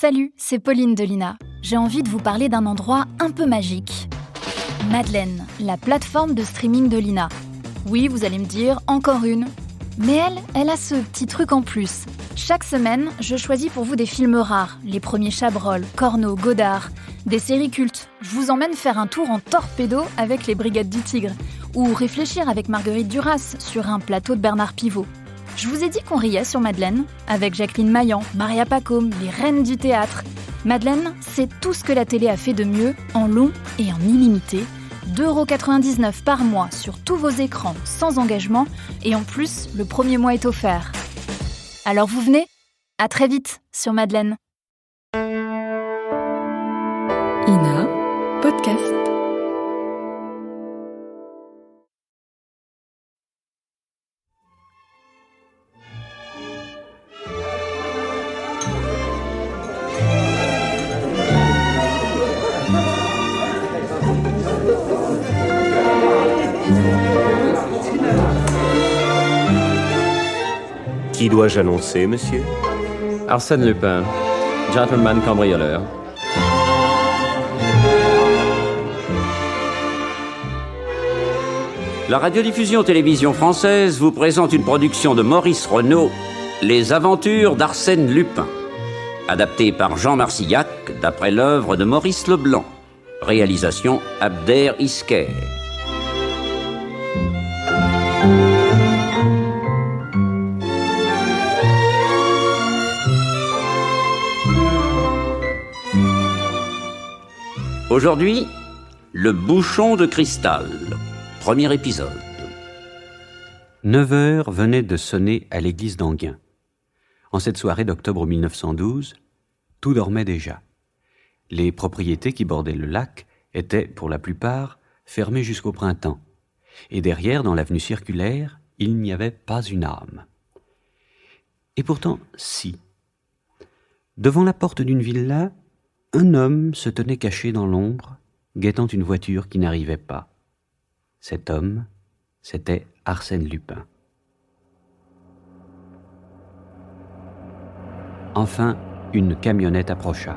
Salut, c'est Pauline de Lina. J'ai envie de vous parler d'un endroit un peu magique. Madeleine, la plateforme de streaming de Lina. Oui, vous allez me dire, encore une. Mais elle a ce petit truc en plus. Chaque semaine, je choisis pour vous des films rares. Les premiers Chabrol, Corneau, Godard. Des séries cultes. Je vous emmène faire un tour en torpedo avec les Brigades du Tigre. Ou réfléchir avec Marguerite Duras sur un plateau de Bernard Pivot. Je vous ai dit qu'on riait sur Madeleine, avec Jacqueline Maillan, Maria Pacôme, les reines du théâtre. Madeleine, c'est tout ce que la télé a fait de mieux, en long et en illimité. 2,99€ par mois sur tous vos écrans, sans engagement, et en plus, le premier mois est offert. Alors vous venez ? À très vite sur Madeleine. Ina, podcast. Qui dois-je annoncer, monsieur ? Arsène Lupin, gentleman cambrioleur. La radiodiffusion télévision française vous présente une production de Maurice Renaud, Les aventures d'Arsène Lupin, adaptée par Jean Marcillac d'après l'œuvre de Maurice Leblanc. Réalisation Abder Isker. Aujourd'hui, le bouchon de cristal, premier épisode. 9h venait de sonner à l'église d'Enghien. En cette soirée d'octobre 1912, tout dormait déjà. Les propriétés qui bordaient le lac étaient, pour la plupart, fermées jusqu'au printemps. Et derrière, dans l'avenue circulaire, il n'y avait pas une âme. Et pourtant, si. Devant la porte d'une villa, un homme se tenait caché dans l'ombre, guettant une voiture qui n'arrivait pas. Cet homme, c'était Arsène Lupin. Enfin, une camionnette approcha.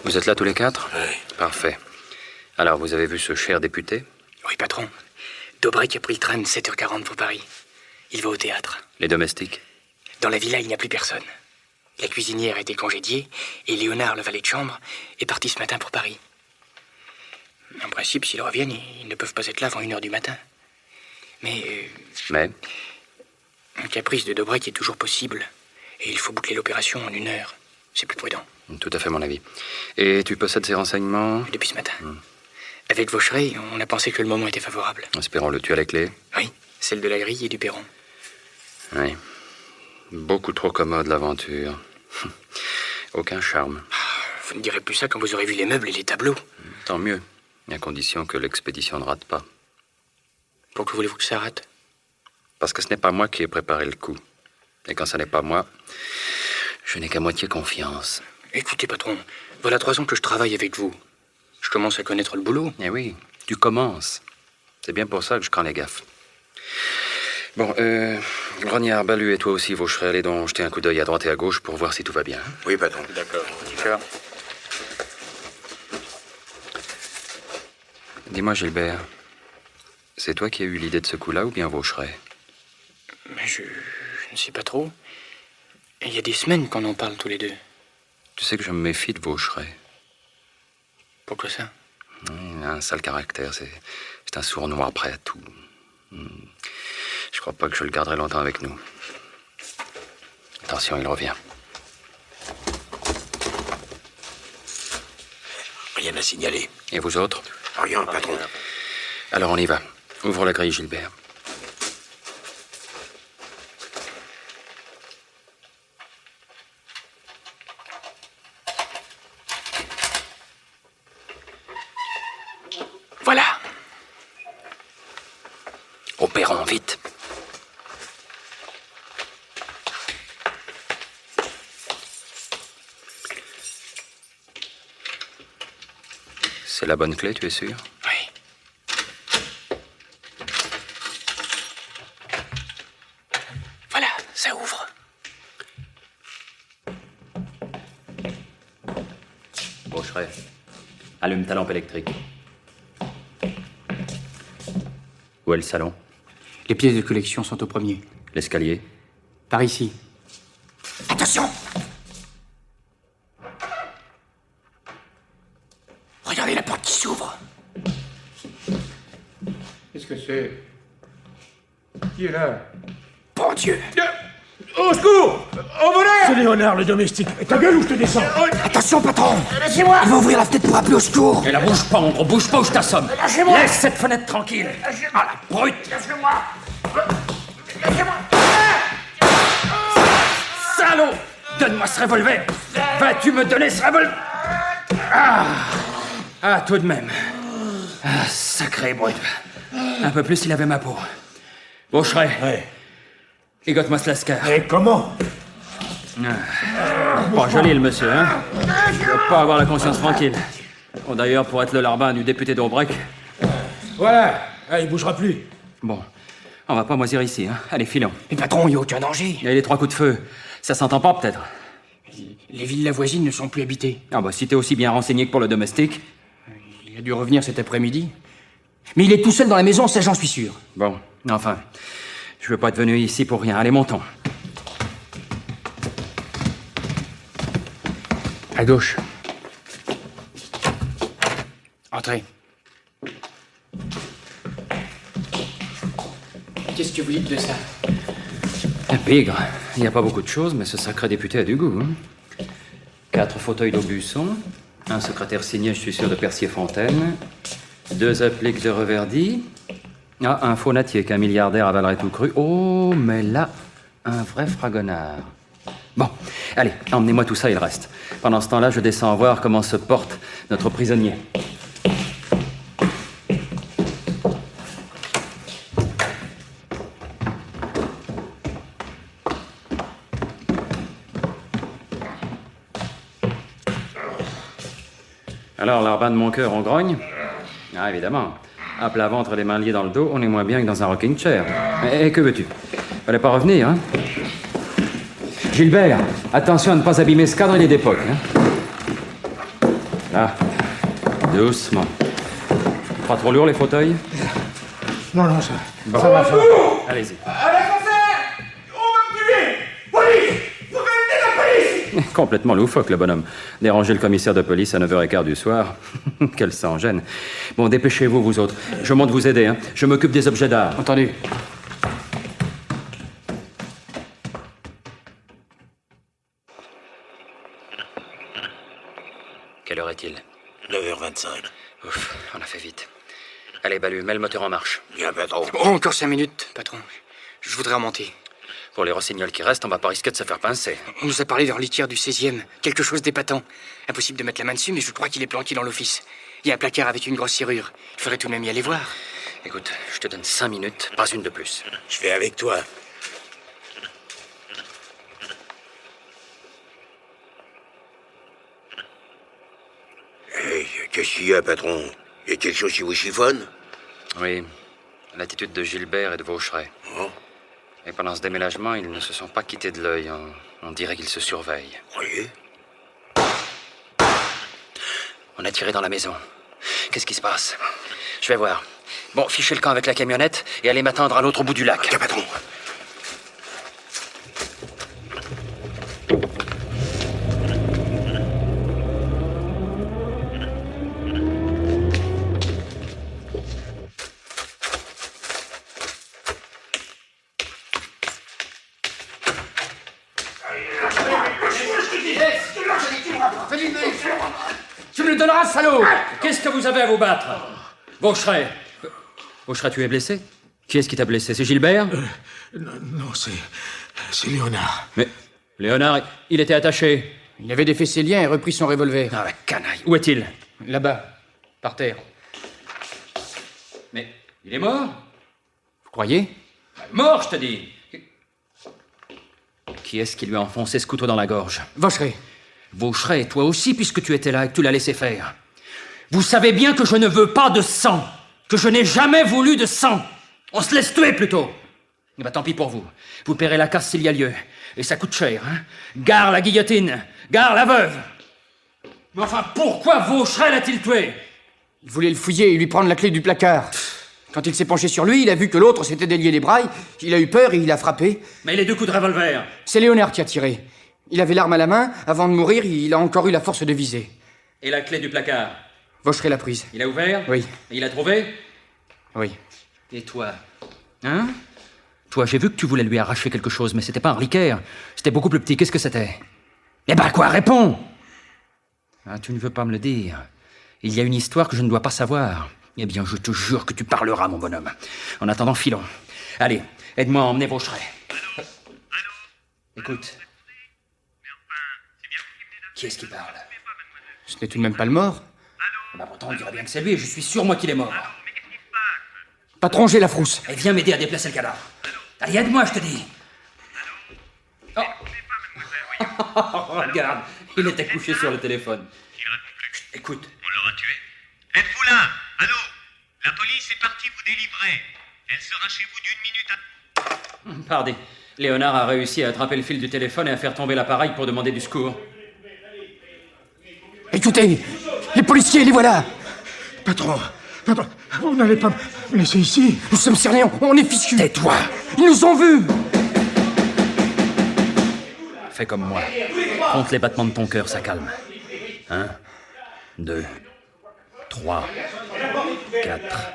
Vous êtes là tous les quatre ? Oui. Parfait. Alors, vous avez vu ce cher député ? Oui, patron. Dobrek a pris le train de 7h40 pour Paris. Il va au théâtre. Les domestiques ? Dans la villa, il n'y a plus personne. La cuisinière a été congédiée et Léonard, le valet de chambre, est parti ce matin pour Paris. En principe, s'ils reviennent, ils ne peuvent pas être là avant 1h du matin. Mais un caprice de Dobrek est toujours possible. Et il faut boucler l'opération en 1 heure. C'est plus prudent. Tout à fait mon avis. Et tu possèdes ces renseignements ? Depuis ce matin. Avec Vaucheray, on a pensé que le moment était favorable. Espérons-le. Tu as les clés ? Oui, celle de la grille et du perron. Oui. Beaucoup trop commode, l'aventure. Aucun charme. Vous ne direz plus ça quand vous aurez vu les meubles et les tableaux. Tant mieux, à condition que l'expédition ne rate pas. Pourquoi voulez-vous que ça rate ? Parce que ce n'est pas moi qui ai préparé le coup. Et quand ce n'est pas moi, je n'ai qu'à moitié confiance. Écoutez, patron, voilà 3 ans que je travaille avec vous. Je commence à connaître le boulot. Eh oui, tu commences. C'est bien pour ça que je crains les gaffes. Bon, Grognard, Balu et toi aussi, Vaucheray, allez donc jeter un coup d'œil à droite et à gauche pour voir si tout va bien. Oui, patron. D'accord. Ciao. Dis-moi, Gilbert, c'est toi qui as eu l'idée de ce coup-là ou bien Vaucheray ? Mais je ne sais pas trop. Il y a des semaines qu'on en parle tous les deux. Tu sais que je me méfie de Vaucheray. Pourquoi ça ? Il a un sale caractère, c'est un sournois prêt à tout. Je crois pas que je le garderai longtemps avec nous. Attention, il revient. Rien à signaler. Et vous autres ? Rien, patron. Alors on y va. Ouvre la grille, Gilbert. Voilà. Opérons vite. C'est la bonne clé, tu es sûr ? Oui. Ça ouvre. Vaucheray, allume ta lampe électrique. Où est le salon? Les pièces de collection sont au premier. L'escalier? Par ici. Attention! Regardez la porte qui s'ouvre. Qu'est-ce que c'est? Qui est là? Bon Dieu! Au secours! Au volet! C'est Léonard, le domestique. Ta gueule ou je te descends? Attention, patron! Laissez-moi! Il va ouvrir la fenêtre pour appeler au secours! Et la bouge pas, Ombre, bouge pas ou je t'assomme! Lâchez-moi! Laisse cette fenêtre tranquille! Ah, la brute! Lâchez-moi! Laissez-moi! Salaud! Donne-moi ce revolver! Vas-tu me donner ce revolver? Ah, tout de même. Ah, sacré brute. Un peu plus, il avait ma peau. Vaucheray, Ouais. ligote-moi ce lascar. Et comment? Pas joli, le monsieur, hein? Il doit pas avoir la conscience tranquille. Bon, d'ailleurs, pour être le larbin du député d'Aubrec. Voilà. Ah, il bougera plus. Bon, on va pas moisir ici, hein? Allez, filons. Mais patron, il n'y a aucun danger. Il y a les 3 coups de feu. Ça s'entend pas, peut-être? Les villas voisines ne sont plus habitées. Ah bah, si t'es aussi bien renseigné que pour le domestique. Il a dû revenir cet après-midi. Mais il est tout seul dans la maison, ça j'en suis sûr. Bon, enfin, je veux pas être venu ici pour rien. Allez, montons. À gauche. Entrez. Qu'est-ce que vous dites de ça? Un pigre. Il n'y a pas beaucoup de choses, mais ce sacré député a du goût. Hein. 4 fauteuils d'Aubusson, un secrétaire signé, je suis sûr, de Percier-Fontaine, 2 appliques de Reverdy, un faux natier qu'un milliardaire avalerait tout cru. Oh, mais là, un vrai fragonard. Bon, allez, emmenez-moi tout ça et le reste. Pendant ce temps-là, je descends voir comment se porte notre prisonnier. Alors, larbin de mon cœur, on grogne? Ah, évidemment. À plat ventre, les mains liées dans le dos, on est moins bien que dans un rocking chair. Et que veux-tu? Fallait pas revenir, hein? Gilbert, attention à ne pas abîmer ce cadre, il est d'époque, hein? Là, doucement. Pas trop lourd, les fauteuils? Non, non, ça. Bon. Ça va, ça va. Allez-y. À la concert! On va me tuer! Police! Vous venez de la police! Complètement loufoque, le bonhomme. Déranger le commissaire de police à 9h15 du soir. Quel sang gêne. Bon, dépêchez-vous, vous autres. Je monte vous aider, hein. Je m'occupe des objets d'art. Entendu. Quelle heure est-il? 9h25. Ouf, on a fait vite. Allez, Balu, mets le moteur en marche. Bien, patron. Oh, encore 5 minutes, patron. Je voudrais remonter. Pour les rossignols qui restent, on va pas risquer de se faire pincer. On nous a parlé d'un litière du 16e. Quelque chose d'épatant. Impossible de mettre la main dessus, mais je crois qu'il est planqué dans l'office. Il y a un placard avec une grosse serrure. Il faudrait tout de même y aller voir. Écoute, je te donne 5 minutes, pas une de plus. Je vais avec toi. Hey, qu'est-ce qu'il y a, patron? Il y a quelque chose qui vous chiffonne? Oui, l'attitude de Gilbert et de Vaucheray. Oh, Et pendant ce déménagement, ils ne se sont pas quittés de l'œil. On dirait qu'ils se surveillent. croyez? On a tiré dans la maison. Qu'est-ce qui se passe? Je vais voir. Bon, fichez le camp avec la camionnette et allez m'attendre à l'autre bout du lac. Tiens, patron. Tu me le donneras, salaud! Qu'est-ce que vous avez à vous battre? Vaucheray. Vaucheray, tu es blessé? Qui est-ce qui t'a blessé? C'est Gilbert? Non, c'est Léonard. Mais Léonard, il était attaché. Il avait défait ses liens et repris son revolver. Ah, la canaille. Où est-il? Là-bas, par terre. Mais il est mort? Vous croyez? Mort, je te dis! Qui est-ce qui lui a enfoncé ce couteau dans la gorge? Vaucheray. Vaucheray, toi aussi, puisque tu étais là et que tu l'as laissé faire. Vous savez bien que je ne veux pas de sang, que je n'ai jamais voulu de sang. On se laisse tuer, plutôt. Bah tant pis pour vous. Vous paierez la casse s'il y a lieu. Et ça coûte cher, hein. Gare la guillotine. Gare la veuve. Mais enfin, pourquoi Vaucheray l'a-t-il tué? Il voulait le fouiller et lui prendre la clé du placard. Quand il s'est penché sur lui, il a vu que l'autre s'était délié les bras, il a eu peur et il a frappé. Mais les 2 coups de revolver? C'est Léonard qui a tiré. Il avait l'arme à la main, avant de mourir, il a encore eu la force de viser. Et la clé du placard? Vaucheray l'a prise. Il a ouvert? Oui. Et il a trouvé? Oui. Et toi? Hein? Toi, j'ai vu que tu voulais lui arracher quelque chose, mais c'était pas un reliquaire. C'était beaucoup plus petit. Qu'est-ce que c'était? Eh ben quoi, réponds! Ah, tu ne veux pas me le dire. Il y a une histoire que je ne dois pas savoir. Eh bien, je te jure que tu parleras, mon bonhomme. En attendant, filons. Allez, aide-moi à emmener Vaucheray. Écoute. Qui est-ce qui parle? Ce n'est tout de même pas le mort. Bah pourtant, on dirait bien que c'est lui, et je suis sûr, moi, qu'il est mort. Patron, j'ai la frousse. Et viens m'aider à déplacer le cadavre. Allez, aide-moi, je te dis. Oh. Regarde, il était couché sur le téléphone. Écoute. On l'aura tué? Êtes-vous là? Allô? La police est partie vous délivrer. Elle sera chez vous d'1 minute à... Pardon. Léonard a réussi à attraper le fil du téléphone et à faire tomber l'appareil pour demander du secours. Écoutez, les policiers, les voilà. Patron, vous n'allez pas me laisser ici? Nous sommes sérieux, on est fichus. Tais-toi! Ils nous ont vus. Fais comme moi. Compte les battements de ton cœur, ça calme. 1, 2, 3, 4,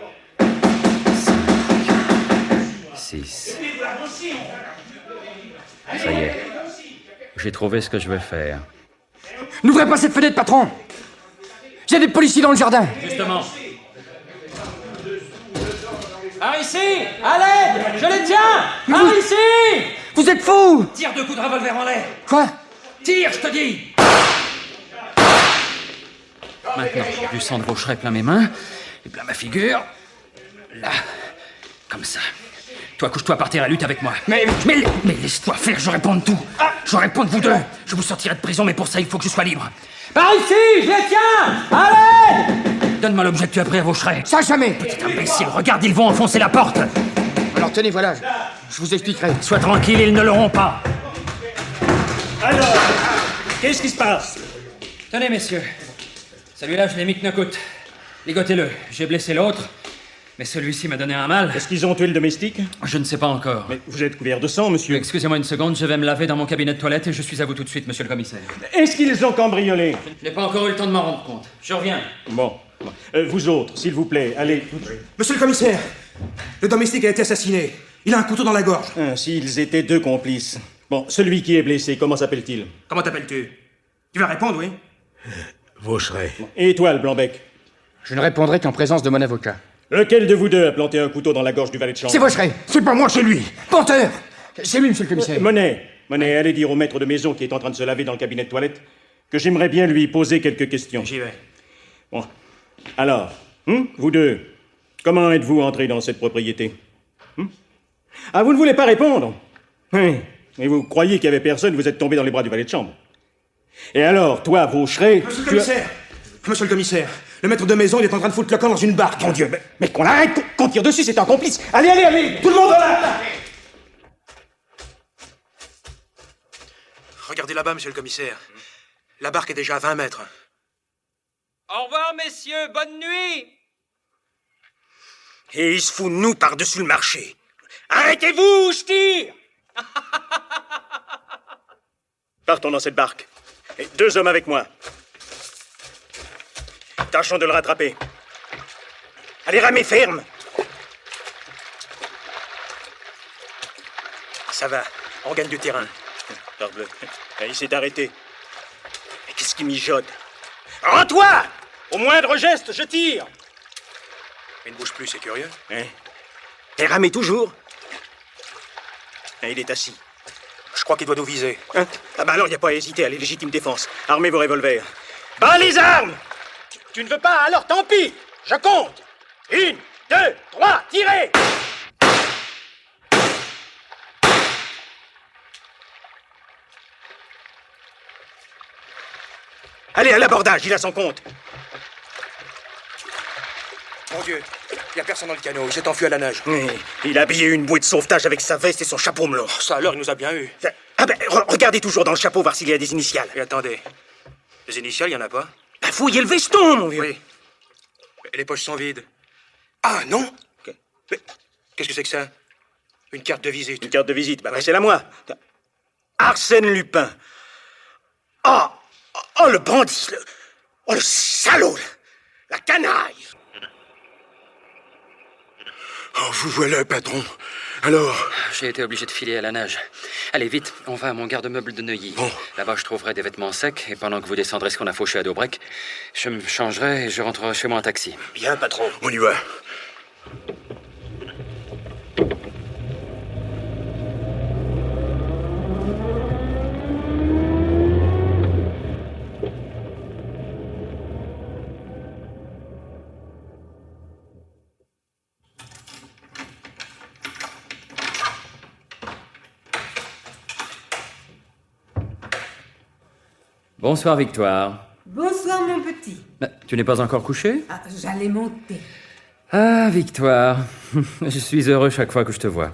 5, 6. Ça y est. J'ai trouvé ce que je vais faire. N'ouvrez pas cette fenêtre, patron. Il y a des policiers dans le jardin. Justement. Par ici! À l'aide! Je les tiens! Par ici! Vous êtes fous! Tire 2 coups de revolver en l'air! Quoi? Tire, je te dis! Maintenant, j'ai du sang de Vaucheray plein mes mains, et plein ma figure. Là, comme ça. Toi, couche-toi par terre et lutte avec moi. Mais laisse-toi faire, je réponds de tout. Je réponds de vous deux. Je vous sortirai de prison, mais pour ça, il faut que je sois libre. Par ici, je les tiens! À l'aide! Donne-moi l'objet que tu as pris à Vaucheray. Ça, jamais! Petit imbécile, regarde, ils vont enfoncer la porte. Alors tenez, voilà, je vous expliquerai. Sois tranquille, ils ne l'auront pas. Alors, qu'est-ce qui se passe? Tenez, messieurs. Celui-là, je l'ai mis knock-out. Ligotez-le. J'ai blessé l'autre, mais celui-ci m'a donné un mal. Est-ce qu'ils ont tué le domestique? Je ne sais pas encore. Mais vous êtes couvert de sang, monsieur. Excusez-moi une seconde, je vais me laver dans mon cabinet de toilette et je suis à vous tout de suite, monsieur le commissaire. Est-ce qu'ils ont cambriolé? Je n'ai pas encore eu le temps de m'en rendre compte. Je reviens. Bon. Vous autres, s'il vous plaît, allez tout de suite. Monsieur le commissaire, le domestique a été assassiné. Il a un couteau dans la gorge. S'ils étaient 2 complices. Bon, celui qui est blessé, comment s'appelle-t-il? Comment t'appelles-tu? Tu vas répondre, oui? Vaucheray. Et toi, le Blanc-Bec? Je ne répondrai qu'en présence de mon avocat. Lequel de vous deux a planté un couteau dans la gorge du valet de chambre? C'est Vaucheray. C'est pas moi, c'est lui. Menteur! C'est lui, monsieur le commissaire. Monet, allez dire au maître de maison qui est en train de se laver dans le cabinet de toilette que j'aimerais bien lui poser quelques questions. J'y vais. Bon. Alors, vous deux, comment êtes-vous entrés dans cette propriété? Ah, vous ne voulez pas répondre? Oui. Et vous croyez qu'il y avait personne, vous êtes tombé dans les bras du valet de chambre. Et alors, toi, Vaucheray... Monsieur le commissaire, le maître de maison, il est en train de foutre le camp dans une barque. Mon Dieu, mais qu'on l'arrête, qu'on tire dessus, c'est un complice. Allez, tout le monde là! Regardez là-bas, monsieur le commissaire. La barque est déjà à 20 mètres. Au revoir, messieurs, bonne nuit! Et il se fout de nous par-dessus le marché. Arrêtez-vous, je tire! Partons dans cette barque. Et 2 hommes avec moi. Tâchons de le rattraper. Allez, ramez ferme! Ça va, on gagne du terrain. Parbleu. Il s'est arrêté. Mais qu'est-ce qui mijote? Rends-toi! Au moindre geste, je tire! Il ne bouge plus, c'est curieux. Et ramez toujours? Il est assis. Je crois qu'il doit nous viser. Ah bah alors, il n'y a pas à hésiter, allez, légitime défense. Armez vos revolvers. Bas les armes! Tu ne veux pas, alors tant pis! Je compte! 1, 2, 3, tirez! Allez, à l'abordage, il a son compte. Mon Dieu, Y a personne dans le canot, il s'est enfui à la nage. Oui, il a habillé une bouée de sauvetage avec sa veste et son chapeau melon. Ça alors, il nous a bien eu. Ah ben, regardez toujours dans le chapeau voir s'il y a des initiales. Et attendez, les initiales, y en a pas? Bah, fouillez le veston, mon vieux. Oui. Et les poches sont vides. Ah non? Mais qu'est-ce que c'est que ça? Une carte de visite. Une carte de visite, bah, c'est la moi. Arsène Lupin. Oh, le bandit, le salaud, la canaille. Oh, vous voilà, patron. Alors? J'ai été obligé de filer à la nage. Allez, vite, on va à mon garde-meuble de Neuilly. Bon. Là-bas, je trouverai des vêtements secs, et pendant que vous descendrez ce qu'on a fauché à Daubrec, je me changerai et je rentrerai chez moi en taxi. Bien, patron. On y va. Bonsoir, Victoire. Bonsoir, mon petit. Tu n'es pas encore couché? Ah, j'allais monter. Ah, Victoire. Je suis heureux chaque fois que je te vois.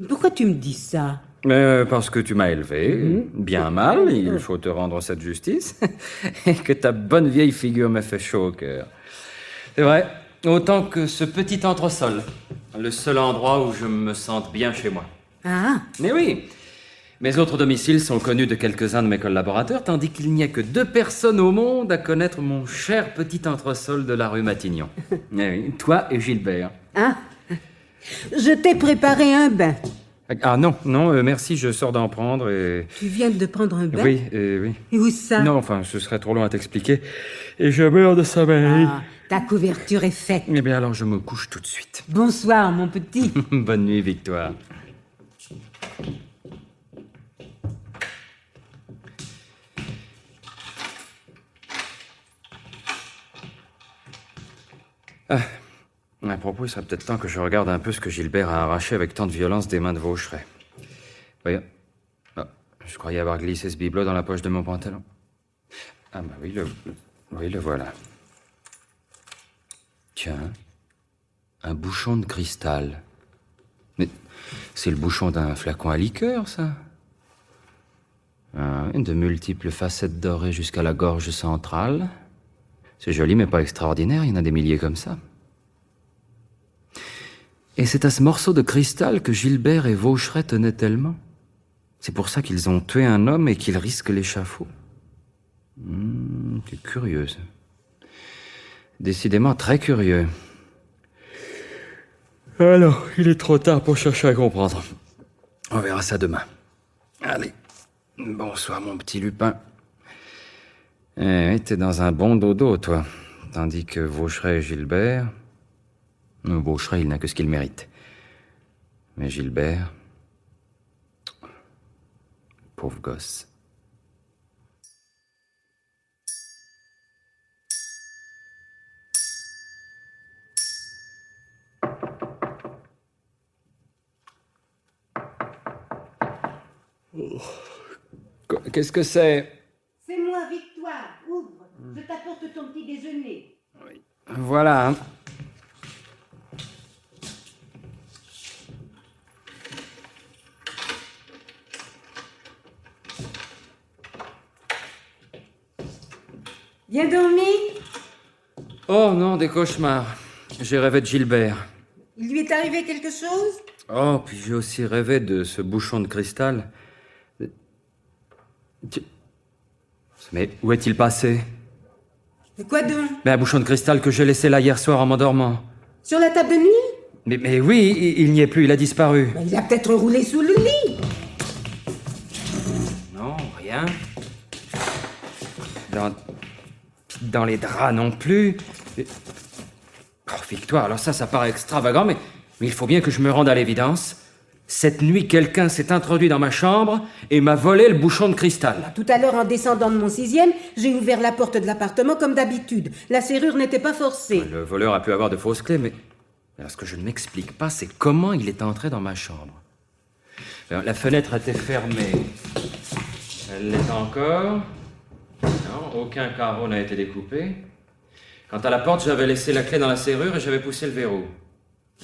Pourquoi tu me dis ça? Parce que tu m'as élevé, bien mal, il faut te rendre cette justice, et que ta bonne vieille figure me fait chaud au cœur. C'est vrai, autant que ce petit entresol, le seul endroit où je me sente bien chez moi. Ah, Mais oui, mes autres domiciles sont connus de quelques-uns de mes collaborateurs, tandis qu'il n'y a que 2 personnes au monde à connaître mon cher petit entresol de la rue Matignon. Eh oui, toi et Gilbert. ah. Je t'ai préparé un bain. Ah non, merci, je sors d'en prendre et... Tu viens de prendre un bain? Oui, oui. Et où ça? Non, enfin, ce serait trop long à t'expliquer. Et je meurs de sommeil. Ah, ta couverture est faite. Eh bien, alors je me couche tout de suite. Bonsoir, mon petit. Bonne nuit, Victoire. À propos, il serait peut-être temps que je regarde un peu ce que Gilbert a arraché avec tant de violence des mains de Vaucheray. Voyons. Ah, je croyais avoir glissé ce bibelot dans la poche de mon pantalon. Ah bah oui, le voilà. Tiens, un bouchon de cristal. Mais c'est le bouchon d'un flacon à liqueur, ça. Ah, de multiples facettes dorées jusqu'à la gorge centrale. C'est joli, mais pas extraordinaire, il y en a des milliers comme ça. Et c'est à ce morceau de cristal que Gilbert et Vaucheray tenaient tellement. C'est pour ça qu'ils ont tué un homme et qu'ils risquent l'échafaud. C'est curieux, ça. Décidément très curieux. Alors, il est trop tard pour chercher à comprendre. On verra ça demain. Allez, bonsoir mon petit Lupin. Eh, t'es dans un bon dodo, toi. Tandis que Vaucheray et Gilbert... Vaucheray, il n'a que ce qu'il mérite. Mais Gilbert... Pauvre gosse. Qu'est-ce que c'est? C'est moi, Victoire. Ouvre. Je t'apporte ton petit déjeuner. Oui. Voilà. Hein. Bien dormi? Oh non, des cauchemars. J'ai rêvé de Gilbert. Il lui est arrivé quelque chose? Oh, puis j'ai aussi rêvé de ce bouchon de cristal. Mais où est-il passé? De quoi donc? Un bouchon de cristal que j'ai laissé là hier soir en m'endormant. Sur la table de nuit? Mais oui, il n'y est plus, il a disparu. Ben, il a peut-être roulé sous le lit. Non, rien. Dans les draps non plus. Oh, Victoire, alors ça paraît extravagant, mais il faut bien que je me rende à l'évidence. Cette nuit, quelqu'un s'est introduit dans ma chambre et m'a volé le bouchon de cristal. Tout à l'heure, en descendant de mon 6e, j'ai ouvert la porte de l'appartement comme d'habitude. La serrure n'était pas forcée. Le voleur a pu avoir de fausses clés, mais ce que je ne m'explique pas, c'est comment il est entré dans ma chambre. Alors, la fenêtre était fermée. Elle l'est encore. Non, aucun carreau n'a été découpé. Quant à la porte, j'avais laissé la clé dans la serrure et j'avais poussé le verrou.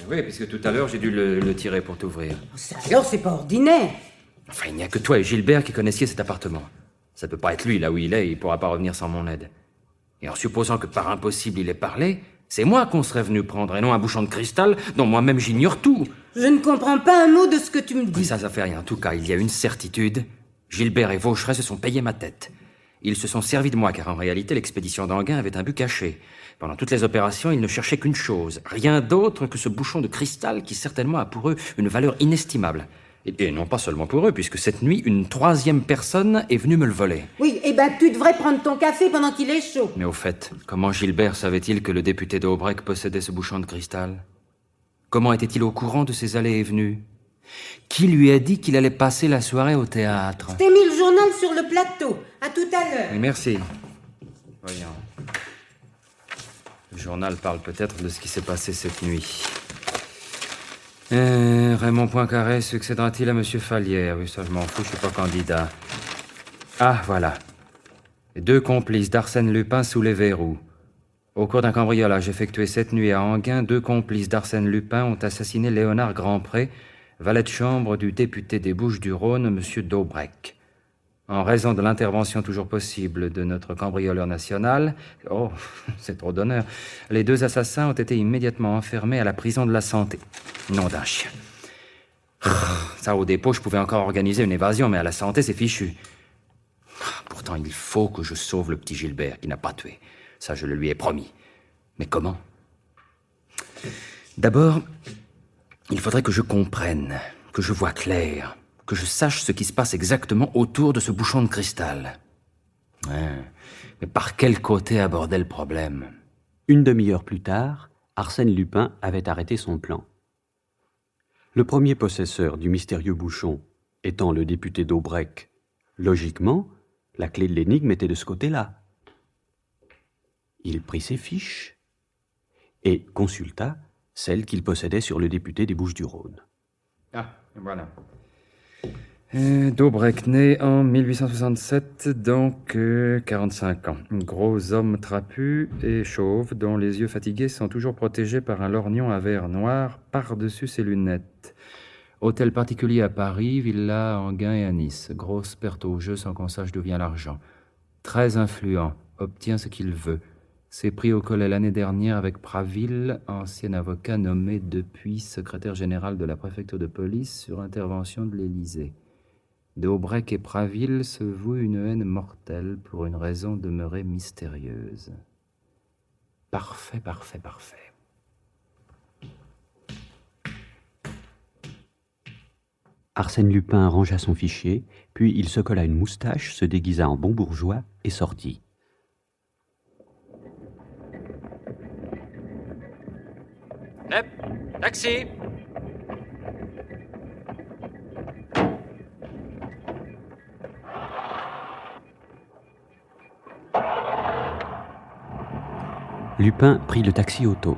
Oui, puisque tout à l'heure, j'ai dû le tirer pour t'ouvrir. Ça alors, c'est pas ordinaire. Enfin, il n'y a que toi et Gilbert qui connaissiez cet appartement. Ça peut pas être lui, là où il est, il pourra pas revenir sans mon aide. Et en supposant que par impossible il ait parlé, c'est moi qu'on serait venu prendre, et non un bouchon de cristal dont moi-même j'ignore tout. Je ne comprends pas un mot de ce que tu me dis. Oui, ça fait rien. En tout cas, il y a une certitude. Gilbert et Vaucheray se sont payés ma tête. Ils se sont servis de moi, car en réalité, l'expédition d'Enghien avait un but caché. Pendant toutes les opérations, ils ne cherchaient qu'une chose, rien d'autre que ce bouchon de cristal qui certainement a pour eux une valeur inestimable. Et non pas seulement pour eux, puisque cette nuit, une troisième personne est venue me le voler. Oui, tu devrais prendre ton café pendant qu'il est chaud. Mais au fait, comment Gilbert savait-il que le député d'Aubrec possédait ce bouchon de cristal? Comment était-il au courant de ses allées et venues? Qui lui a dit qu'il allait passer la soirée au théâtre? T'as mis le journal sur le plateau. À tout à l'heure. Oui, merci. Voyons. Le journal parle peut-être de ce qui s'est passé cette nuit. Raymond Poincaré succédera-t-il à M. Fallière? Oui, ça je m'en fous, je suis pas candidat. Ah, voilà. 2 complices d'Arsène Lupin sous les verrous. Au cours d'un cambriolage effectué cette nuit à Enghien, 2 complices d'Arsène Lupin ont assassiné Léonard Grandpré, valet de chambre du député des Bouches-du-Rhône, M. Daubrec. En raison de l'intervention toujours possible de notre cambrioleur national, oh, c'est trop d'honneur, les 2 assassins ont été immédiatement enfermés à la prison de la Santé. Nom d'un chien. Ça, au dépôt, je pouvais encore organiser une évasion, mais à la Santé, c'est fichu. Pourtant, il faut que je sauve le petit Gilbert, qui n'a pas tué. Ça, je le lui ai promis. Mais comment? D'abord, il faudrait que je comprenne, que je voie clair, que je sache ce qui se passe exactement autour de ce bouchon de cristal. Ouais, mais par quel côté aborder le problème? Une demi-heure plus tard, Arsène Lupin avait arrêté son plan. Le premier possesseur du mystérieux bouchon étant le député d'Aubrec, logiquement, la clé de l'énigme était de ce côté-là. Il prit ses fiches et consulta celles qu'il possédait sur le député des Bouches-du-Rhône. Ah, voilà. Daubrec né en 1867, donc 45 ans. Gros homme trapu et chauve, dont les yeux fatigués sont toujours protégés par un lorgnon à verre noir par-dessus ses lunettes. Hôtel particulier à Paris, villa à Enghien et à Nice. Grosse perte au jeu sans qu'on sache d'où vient l'argent. Très influent, obtient ce qu'il veut. S'est pris au collet l'année dernière avec Praville, ancien avocat nommé depuis secrétaire général de la préfecture de police sur intervention de l'Élysée. Daubrec et Praville se vouent une haine mortelle pour une raison demeurée mystérieuse. Parfait, parfait, parfait. Arsène Lupin rangea son fichier, puis il se colla une moustache, se déguisa en bon bourgeois et sortit. Hep, taxi! Lupin prit le taxi auto.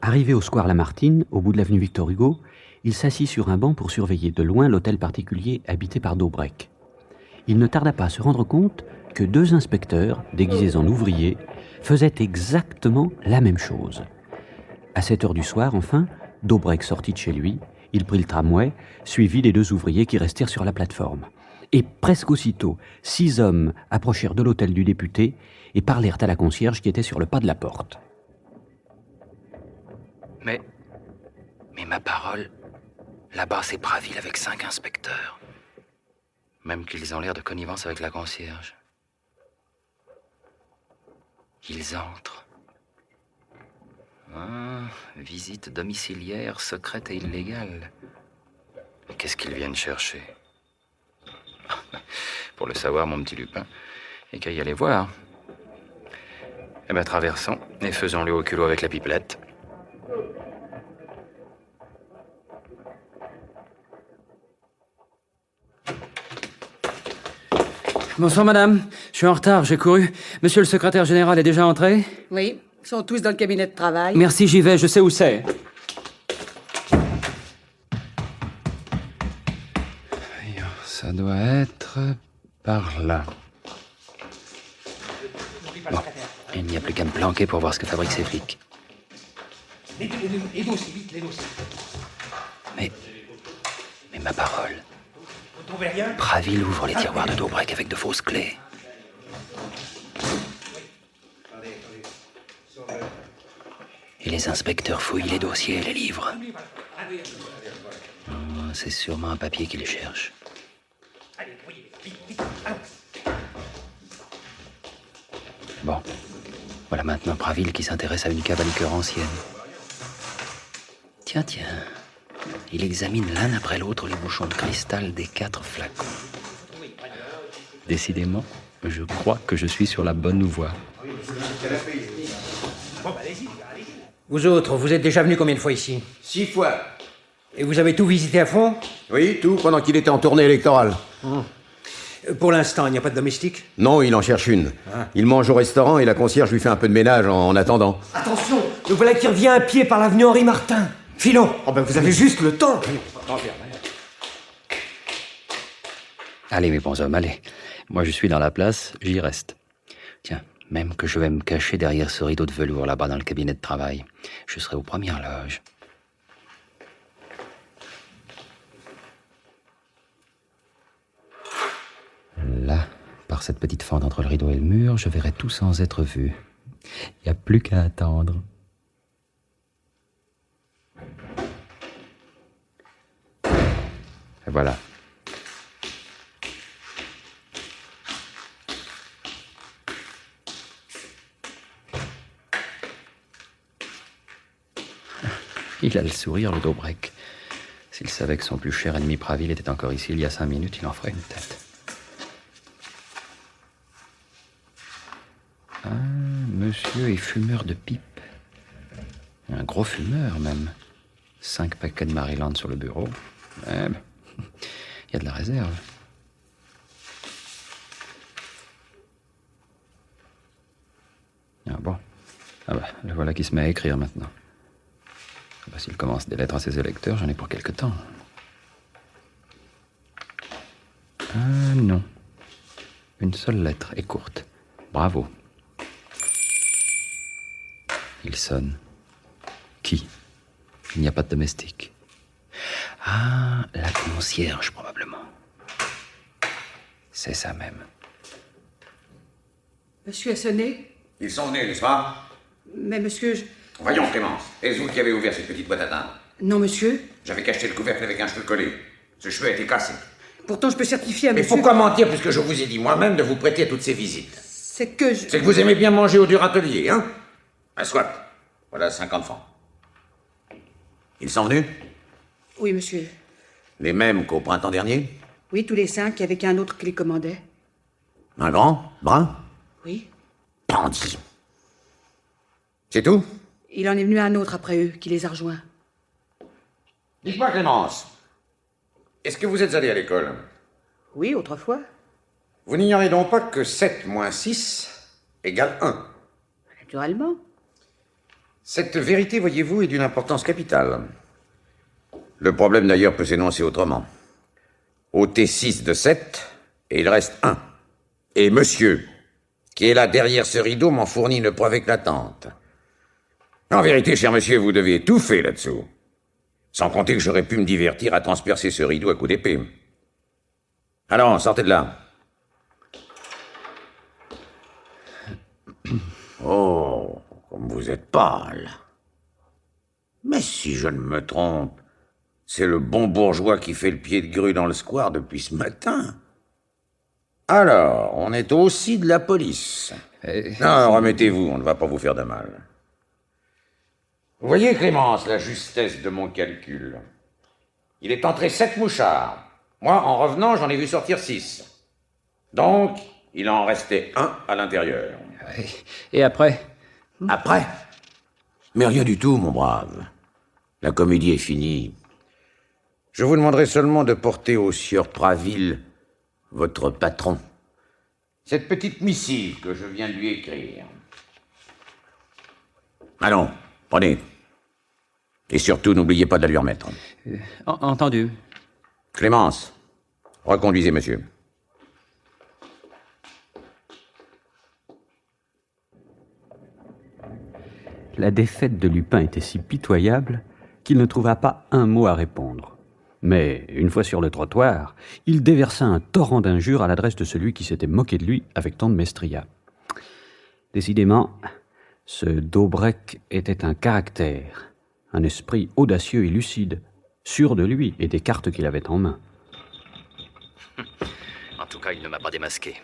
Arrivé au square Lamartine, au bout de l'avenue Victor Hugo, il s'assit sur un banc pour surveiller de loin l'hôtel particulier habité par Daubrec. Il ne tarda pas à se rendre compte que 2 inspecteurs, déguisés en ouvriers, faisaient exactement la même chose. À 7 heures du soir, enfin, Daubrec sortit de chez lui, il prit le tramway, suivi des 2 ouvriers qui restèrent sur la plateforme. Et presque aussitôt, 6 hommes approchèrent de l'hôtel du député et parlèrent à la concierge qui était sur le pas de la porte. Mais ma parole, là-bas c'est Praville avec 5 inspecteurs. Même qu'ils ont l'air de connivence avec la concierge. Ils entrent. Ah, visite domiciliaire, secrète et illégale. Qu'est-ce qu'ils viennent chercher? Pour le savoir, mon petit Lupin, et qu'à y aller voir. Eh bien, traversons et faisons-le au culot avec la pipelette. Bonsoir, madame. Je suis en retard, j'ai couru. Monsieur le secrétaire général est déjà entré? Oui, ils sont tous dans le cabinet de travail. Merci, j'y vais, je sais où c'est. Ça doit être par là. Bon, il n'y a plus qu'à me planquer pour voir ce que fabriquent ces flics. Les dossiers, vite, les dossiers. Mais ma parole. Vous trouvez rien? Pravil ouvre les tiroirs de Dobreck avec de fausses clés. Et les inspecteurs fouillent les dossiers et les livres. C'est sûrement un papier qu'ils cherchent. Bon, voilà maintenant Pravil qui s'intéresse à une cave à liqueur ancienne. Tiens, il examine l'un après l'autre les bouchons de cristal des 4 flacons. Décidément, je crois que je suis sur la bonne voie. Vous autres, vous êtes déjà venus combien de fois ici? 6 fois. Et vous avez tout visité à fond? Oui, tout, pendant qu'il était en tournée électorale. Pour l'instant, il n'y a pas de domestique? Non, il en cherche une. Il mange au restaurant et la concierge lui fait un peu de ménage en attendant. Attention, le voilà qui revient à pied par l'avenue Henri Martin. Filons. Oh ben vous avez juste le temps. Allez, mes bons hommes, allez. Moi, je suis dans la place, j'y reste. Tiens, même que je vais me cacher derrière ce rideau de velours là-bas dans le cabinet de travail. Je serai aux premières loges. Là, par cette petite fente entre le rideau et le mur, je verrai tout sans être vu. Il n'y a plus qu'à attendre. Et voilà. Il a le sourire, le Dobreck. S'il savait que son plus cher ennemi Pravil était encore ici il y a 5 minutes, il en ferait une tête. Ah, monsieur est fumeur de pipe. Un gros fumeur, même. 5 paquets de Maryland sur le bureau. Il y a de la réserve. Ah bon. Ah bah, le voilà qui se met à écrire maintenant. Ah bah, s'il commence des lettres à ses électeurs, j'en ai pour quelque temps. Ah non. Une seule lettre, et courte. Bravo. Il sonne. Qui? Il n'y a pas de domestique. Ah, la concierge, probablement. C'est ça même. Monsieur a sonné? Ils sont venus, n'est-ce pas? Mais monsieur, Voyons, Clémence. Est-ce vous qui avez ouvert cette petite boîte à timbre? Non, monsieur. J'avais cacheté le couvercle avec un cheveu collé. Ce cheveu a été cassé. Pourtant, je peux certifier à Mais monsieur... pourquoi mentir puisque je vous ai dit moi-même de vous prêter à toutes ces visites? C'est que je... C'est que vous aimez bien manger au dur atelier, hein? Ben soit. Voilà 50 francs. Ils sont venus? Oui, monsieur. Les mêmes qu'au printemps dernier? Oui, tous les 5, avec un autre qui les commandait. Un grand? Brun? Oui. Bandit. C'est tout? Il en est venu un autre après eux, qui les a rejoints. Dites-moi, Clémence. Est-ce que vous êtes allé à l'école? Oui, autrefois. Vous n'ignorez donc pas que 7 moins 6 égale 1? Naturellement. Cette vérité, voyez-vous, est d'une importance capitale. Le problème, d'ailleurs, peut s'énoncer autrement. Ôtez 6 de 7, et il reste 1. Et monsieur, qui est là derrière ce rideau, m'en fournit une preuve éclatante. En vérité, cher monsieur, vous devez étouffer là-dessous. Sans compter que j'aurais pu me divertir à transpercer ce rideau à coups d'épée. Alors, sortez de là. Oh, comme vous êtes pâle. Mais si je ne me trompe, c'est le bon bourgeois qui fait le pied de grue dans le square depuis ce matin. Alors, on est aussi de la police. Non, remettez-vous, on ne va pas vous faire de mal. Vous voyez, Clémence, la justesse de mon calcul. Il est entré 7 mouchards. Moi, en revenant, j'en ai vu sortir 6. Donc, il en restait 1 à l'intérieur. Et après? Après? Mais rien du tout, mon brave. La comédie est finie. Je vous demanderai seulement de porter au sieur Pravil, votre patron, cette petite missive que je viens de lui écrire. Allons, prenez. Et surtout, n'oubliez pas de la lui remettre. Entendu. Clémence, Reconduisez, monsieur. La défaite de Lupin était si pitoyable qu'il ne trouva pas un mot à répondre. Mais, une fois sur le trottoir, il déversa un torrent d'injures à l'adresse de celui qui s'était moqué de lui avec tant de mestria. Décidément, ce Daubrec était un caractère, un esprit audacieux et lucide, sûr de lui et des cartes qu'il avait en main. En tout cas, il ne m'a pas démasqué.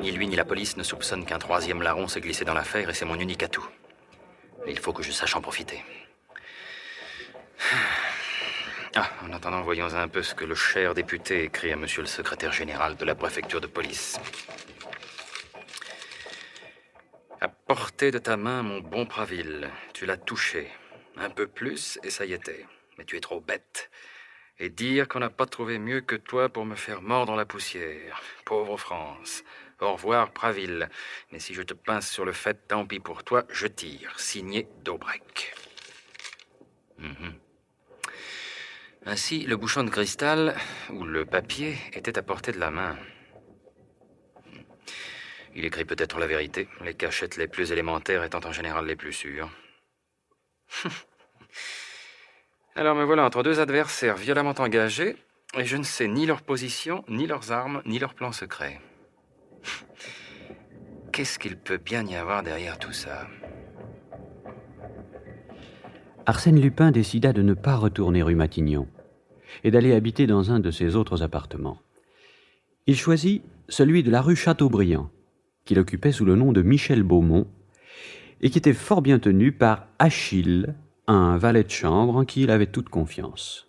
Ni lui ni la police ne soupçonnent qu'un troisième larron s'est glissé dans l'affaire et c'est mon unique atout. Et il faut que je sache en profiter. En attendant, voyons un peu ce que le cher député écrit à monsieur le secrétaire général de la préfecture de police. À portée de ta main, mon bon Praville, tu l'as touché. Un peu plus et ça y était. Mais tu es trop bête. Et dire qu'on n'a pas trouvé mieux que toi pour me faire mordre la poussière. Pauvre France. Au revoir, Praville. Mais si je te pince sur le fait, tant pis pour toi, je tire. Signé Daubrec. Ainsi, le bouchon de cristal, ou le papier, était à portée de la main. Il écrit peut-être la vérité, les cachettes les plus élémentaires étant en général les plus sûres. Alors me voilà entre deux adversaires violemment engagés, et je ne sais ni leur position, ni leurs armes, ni leurs plans secrets. Qu'est-ce qu'il peut bien y avoir derrière tout ça? Arsène Lupin décida de ne pas retourner rue Matignon et d'aller habiter dans un de ses autres appartements. Il choisit celui de la rue Chateaubriand, qu'il occupait sous le nom de Michel Beaumont et qui était fort bien tenu par Achille, un valet de chambre en qui il avait toute confiance.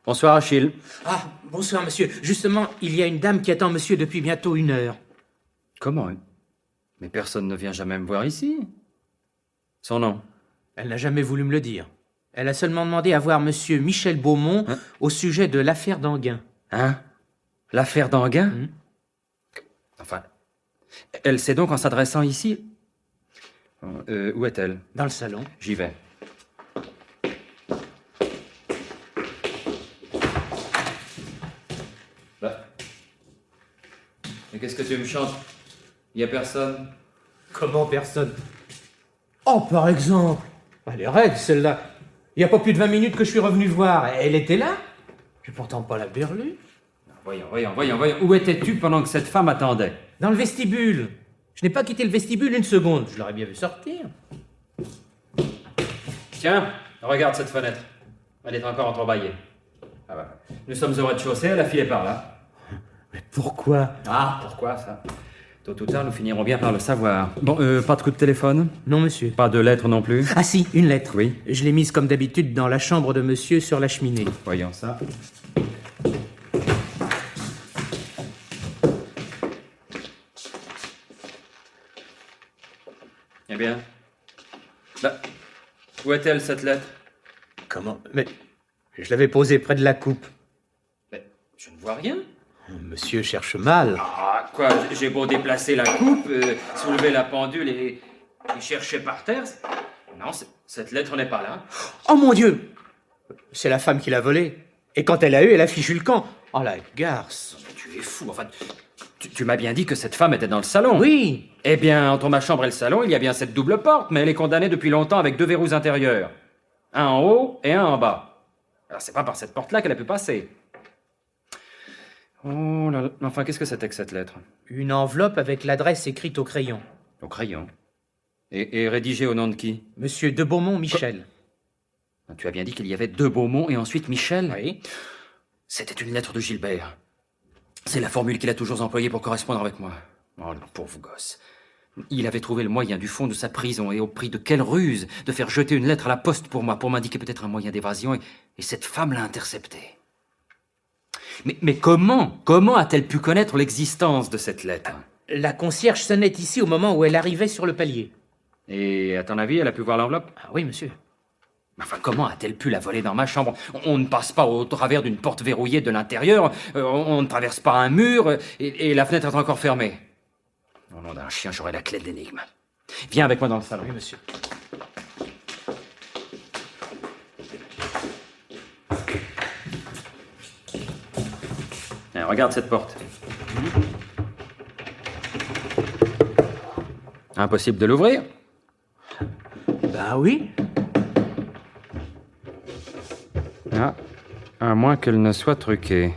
Bonsoir, Achille. Ah, bonsoir, monsieur. Justement, il y a une dame qui attend monsieur depuis bientôt 1 heure. Comment? Mais personne ne vient jamais me voir ici. Son nom? Elle n'a jamais voulu me le dire. Elle a seulement demandé à voir monsieur Michel Beaumont au sujet de l'affaire d'Enghien. Hein? L'affaire d'Enghien? Enfin, elle sait donc en s'adressant ici? Où est-elle? Dans le salon. J'y vais. Mais qu'est-ce que tu me chantes? Il n'y a personne? Comment personne? Oh, par exemple. Elle est raide, celle-là. Il n'y a pas plus de 20 minutes que je suis revenu voir. Elle était là. J'ai pourtant pas la berlue. Voyons. Où étais-tu pendant que cette femme attendait? Dans le vestibule. Je n'ai pas quitté le vestibule 1 seconde. Je l'aurais bien vu sortir. Tiens, regarde cette fenêtre. Elle est encore entrebâillée. Ah bah, nous sommes au rez-de-chaussée, elle a filé par là. Mais pourquoi? Ah, pourquoi ça? Tôt ou tard, nous finirons bien par le savoir. Bon, pas de coup de téléphone? Non, monsieur. Pas de lettre non plus? Ah si, une lettre. Oui. Je l'ai mise comme d'habitude dans la chambre de monsieur sur la cheminée. Voyons ça. Eh bien? Là, où est-elle, cette lettre? Comment? Mais je l'avais posée près de la coupe. Mais je ne vois rien. Monsieur cherche mal. Ah, quoi? J'ai beau déplacer la coupe, soulever la pendule et chercher par terre. Non, cette lettre n'est pas là. Oh mon Dieu! C'est la femme qui l'a volée. Et quand elle a eu, elle a fichu le camp. Oh la garce! Tu es fou, enfin... Tu m'as bien dit que cette femme était dans le salon. Oui. Eh bien, entre ma chambre et le salon, il y a bien cette double porte, mais elle est condamnée depuis longtemps avec 2 verrous intérieurs. Un en haut et un en bas. Alors, c'est pas par cette porte-là qu'elle a pu passer. Oh là là, enfin, qu'est-ce que c'était que cette lettre? Une enveloppe avec l'adresse écrite au crayon. Au crayon? Et rédigée au nom de qui? Monsieur de Beaumont Michel. Tu as bien dit qu'il y avait 2 Beaumont et ensuite Michel? Oui. C'était une lettre de Gilbert. C'est la formule qu'il a toujours employée pour correspondre avec moi. Oh, le pauvre gosse. Il avait trouvé le moyen du fond de sa prison, et au prix de quelle ruse, de faire jeter une lettre à la poste pour moi, pour m'indiquer peut-être un moyen d'évasion, et cette femme l'a intercepté. Mais comment a-t-elle pu connaître l'existence de cette lettre? La concierge sonnait ici au moment où elle arrivait sur le palier. Et à ton avis, elle a pu voir l'enveloppe? Ah oui, monsieur. Enfin, comment a-t-elle pu la voler dans ma chambre? On ne passe pas au travers d'une porte verrouillée de l'intérieur, on ne traverse pas un mur, et la fenêtre est encore fermée. Au nom d'un chien, j'aurai la clé de l'énigme. Viens avec moi dans le salon. Oui, monsieur. Regarde cette porte. Impossible de l'ouvrir. Bah oui. Ah, à moins qu'elle ne soit truquée.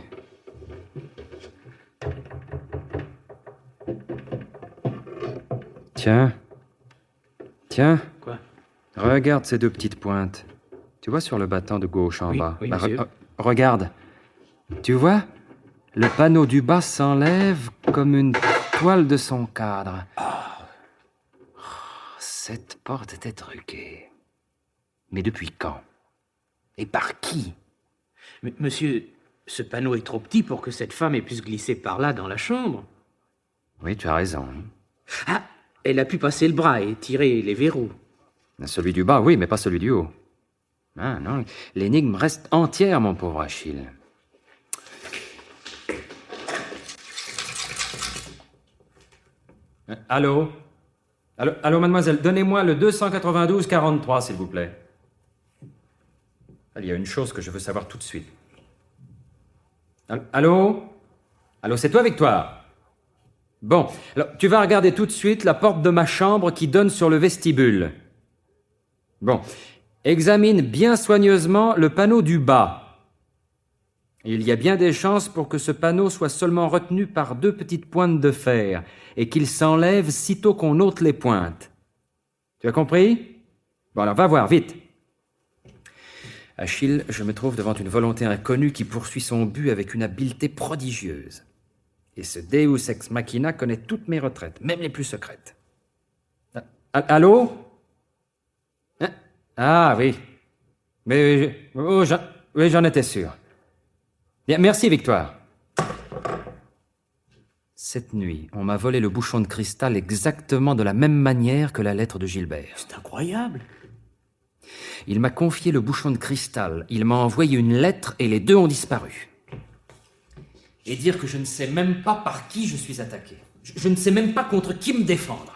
Tiens. Quoi? Regarde ces 2 petites pointes. Tu vois sur le battant de gauche en bas? Oui, monsieur. Regarde. Tu vois? Le panneau du bas s'enlève comme une toile de son cadre. Cette porte était truquée. Mais depuis quand? Et par qui? Mais, monsieur, ce panneau est trop petit pour que cette femme ait pu se glisser par là dans la chambre. Oui, tu as raison. Ah, elle a pu passer le bras et tirer les verrous. Celui du bas, oui, mais pas celui du haut. Ah non, l'énigme reste entière, mon pauvre Achille. Allô, mademoiselle, donnez-moi le 292-43, s'il vous plaît. Il y a une chose que je veux savoir tout de suite. Allô, c'est toi, Victoire? Bon, alors, tu vas regarder tout de suite la porte de ma chambre qui donne sur le vestibule. Bon, examine bien soigneusement le panneau du bas. Il y a bien des chances pour que ce panneau soit seulement retenu par 2 petites pointes de fer et qu'il s'enlève sitôt qu'on ôte les pointes. Tu as compris? Bon, alors va voir, vite. Achille, je me trouve devant une volonté inconnue qui poursuit son but avec une habileté prodigieuse. Et ce Deus ex machina connaît toutes mes retraites, même les plus secrètes. Allô? Ah oui. Mais oui, j'en étais sûr. Bien, merci, Victoire. Cette nuit, on m'a volé le bouchon de cristal exactement de la même manière que la lettre de Gilbert. C'est incroyable. Il m'a confié le bouchon de cristal, il m'a envoyé une lettre et les 2 ont disparu. Et dire que je ne sais même pas par qui je suis attaqué. Je ne sais même pas contre qui me défendre.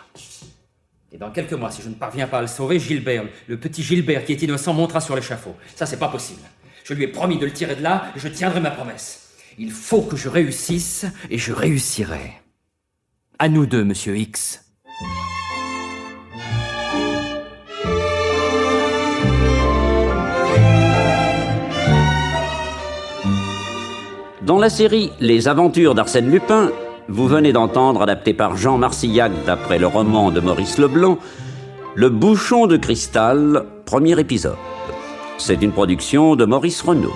Et dans quelques mois, si je ne parviens pas à le sauver, Gilbert, le petit Gilbert qui est innocent, montera sur l'échafaud. Ça, c'est pas possible. Je lui ai promis de le tirer de là, et je tiendrai ma promesse. Il faut que je réussisse, et je réussirai. À nous 2, monsieur X. Dans la série Les Aventures d'Arsène Lupin, vous venez d'entendre, adapté par Jean Marcillac d'après le roman de Maurice Leblanc, Le Bouchon de Cristal, premier épisode. C'est une production de Maurice Renaud.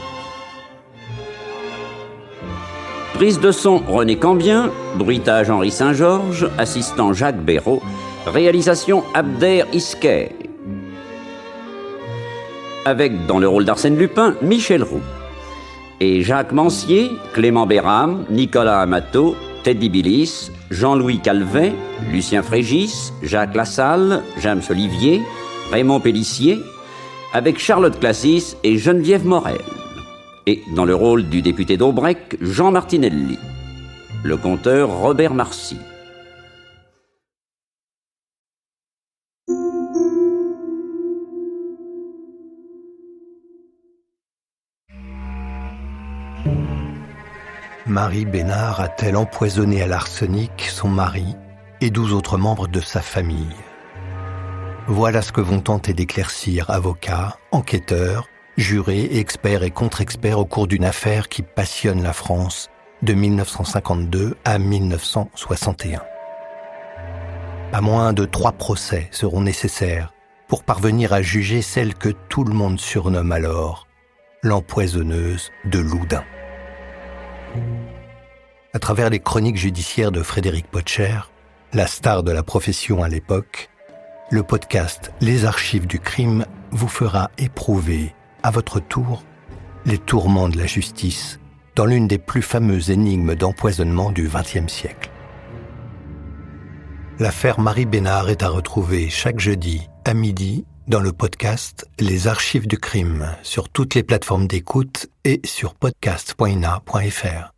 Prise de son René Cambien, bruitage Henri Saint-Georges, assistant Jacques Béraud, réalisation Abder Isker. Avec dans le rôle d'Arsène Lupin, Michel Roux. Et Jacques Mancier, Clément Béram, Nicolas Amato, Teddy Billis, Jean-Louis Calvet, Lucien Frégis, Jacques Lassalle, James Olivier, Raymond Pélissier, avec Charlotte Classis et Geneviève Morel. Et dans le rôle du député d'Aubrec, Jean Martinelli. Le conteur Robert Marcy. Marie Bénard a-t-elle empoisonné à l'arsenic son mari et 12 autres membres de sa famille? Voilà ce que vont tenter d'éclaircir avocats, enquêteurs, jurés, experts et contre-experts au cours d'une affaire qui passionne la France de 1952 à 1961. Pas moins de 3 procès seront nécessaires pour parvenir à juger celle que tout le monde surnomme alors l'empoisonneuse de Loudun. À travers les chroniques judiciaires de Frédéric Potcher, la star de la profession à l'époque, le podcast Les Archives du crime vous fera éprouver, à votre tour, les tourments de la justice dans l'une des plus fameuses énigmes d'empoisonnement du XXe siècle. L'affaire Marie Bénard est à retrouver chaque jeudi à midi dans le podcast Les Archives du crime sur toutes les plateformes d'écoute et sur podcast.ina.fr.